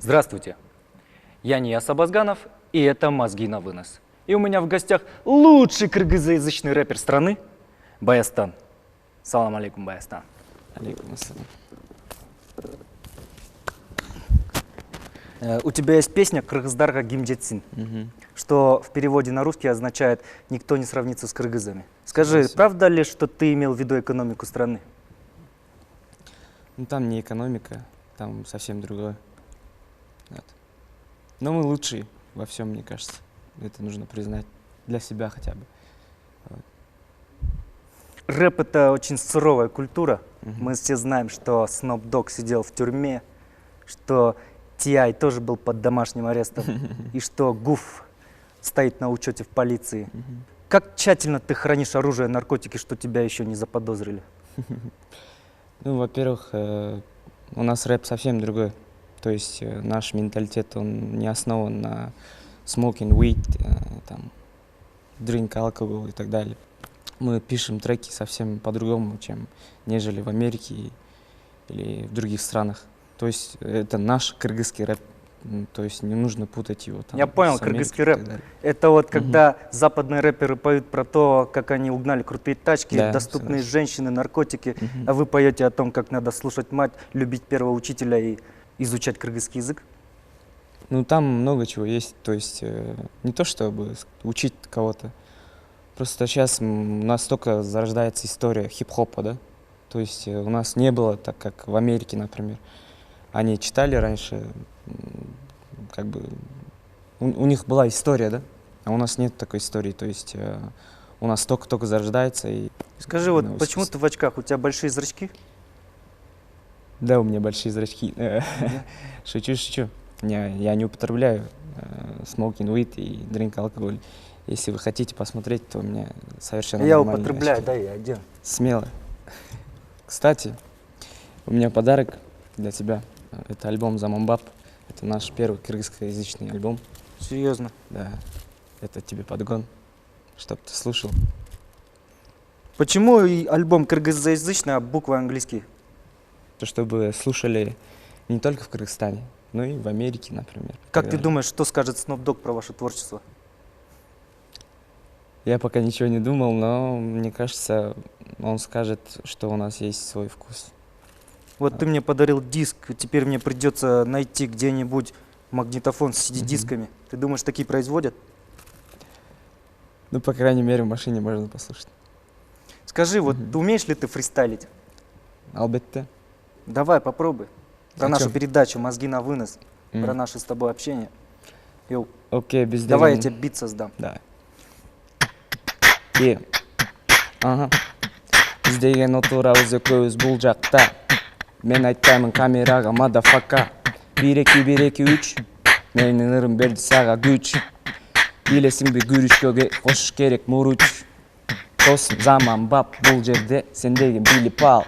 Здравствуйте, я Нияз Абазганов, и это «Мозги на вынос». И у меня в гостях лучший кыргызоязычный рэпер страны Баястан. Салам алейкум, Баястан. Алейкум ассалам. У тебя есть песня «Кыргыздарга гимджетсин», что в переводе на русский означает «никто не сравнится с кыргызами». Скажи, правда ли, что ты имел в виду экономику страны? Ну там не экономика, там совсем другое. Вот. Но мы лучшие во всем, мне кажется. Это нужно признать для себя хотя бы. Вот. Рэп — это очень суровая культура. Мы все знаем, что Snoop Dogg сидел в тюрьме, что T.I. тоже был под домашним арестом, и что Гуф стоит на учете в полиции. Как тщательно ты хранишь оружие и наркотики, что тебя еще не заподозрили? Ну, во-первых, у нас рэп совсем другой. То есть наш менталитет, он не основан на smoking weed, там, drink alcohol и так далее. Мы пишем треки совсем по-другому, нежели в Америке или в других странах. То есть это наш кыргызский рэп. То есть не нужно путать его там. Я понял, кыргызский рэп. Это вот когда западные рэперы поют про то, как они угнали крутые тачки, Да, доступные женщины, наркотики, а вы поете о том, как надо слушать мать, любить первого учителя и изучать кыргызский язык? Ну там много чего есть. То есть не то чтобы учить кого-то. Просто сейчас у нас только зарождается история хип-хопа, да? То есть у нас не было, так как в Америке, например. Они читали раньше, как бы, у них была история, да? А у нас нет такой истории, то есть у нас только зарождается. И скажи, вот почему ты в очках? У тебя большие зрачки? Да, у меня большие зрачки. Шучу. Я не употребляю smoking weed и drink алкоголь. Если вы хотите посмотреть, то у меня совершенно я нормальные употребляю, очки. да, я один. Смело. Кстати, у меня подарок для тебя. Это альбом «Замамбап». Это наш первый кыргызскоязычный альбом. Серьезно? Да. Это тебе подгон, чтоб ты слушал. Почему и альбом кыргызоязычный, а буквы английские? Чтобы слушали не только в Кыргызстане, но и в Америке, например. Как ты думаешь, что скажет Snoop Dogg про ваше творчество? Я пока ничего не думал, но мне кажется, он скажет, что у нас есть свой вкус. Вот ты мне подарил диск, теперь мне придется найти где-нибудь магнитофон с CD-дисками. Ты думаешь, такие производят? Ну, по крайней мере, в машине можно послушать. Скажи, вот умеешь ли ты фристайлить? Албетте. Давай, попробуй. Про О нашу чем? передачу «Мозги на вынос», про наше с тобой общение. Йоу. Окей, без Давай я тебе бит создам. Да. Ага. Издеген отурабыз экөөбүз бул жакта. Мен айтпаймын камерага мадафака. 1-2-1-2-3. Менин ырым берди сага күч. Билесиңби күрүшкөгө кошуш керек муруч. Досум заманбап бул жерде сен деген билип ал.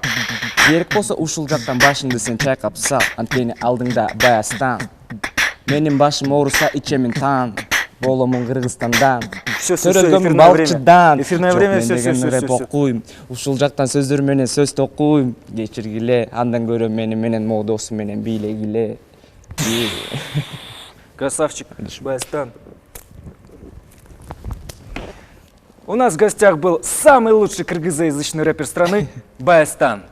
Керек болсо ушул жактан башыңды сен чайкап сал. Анткени алдыңда Баястан. Менин башым ооруса ичемин тан. Боломун Кыргызстандан. Төрөлгөмүн балчыдан. Эфирное время, все. Рэп окуйм. Ушул жактан сөздөр менен сөз токуйм. Кечиргиле, андан көрө менен могу досум менен бийлегиле. Красавчик, Баястан. У нас в гостях был самый лучший кыргызоязычный рэпер страны Баястан.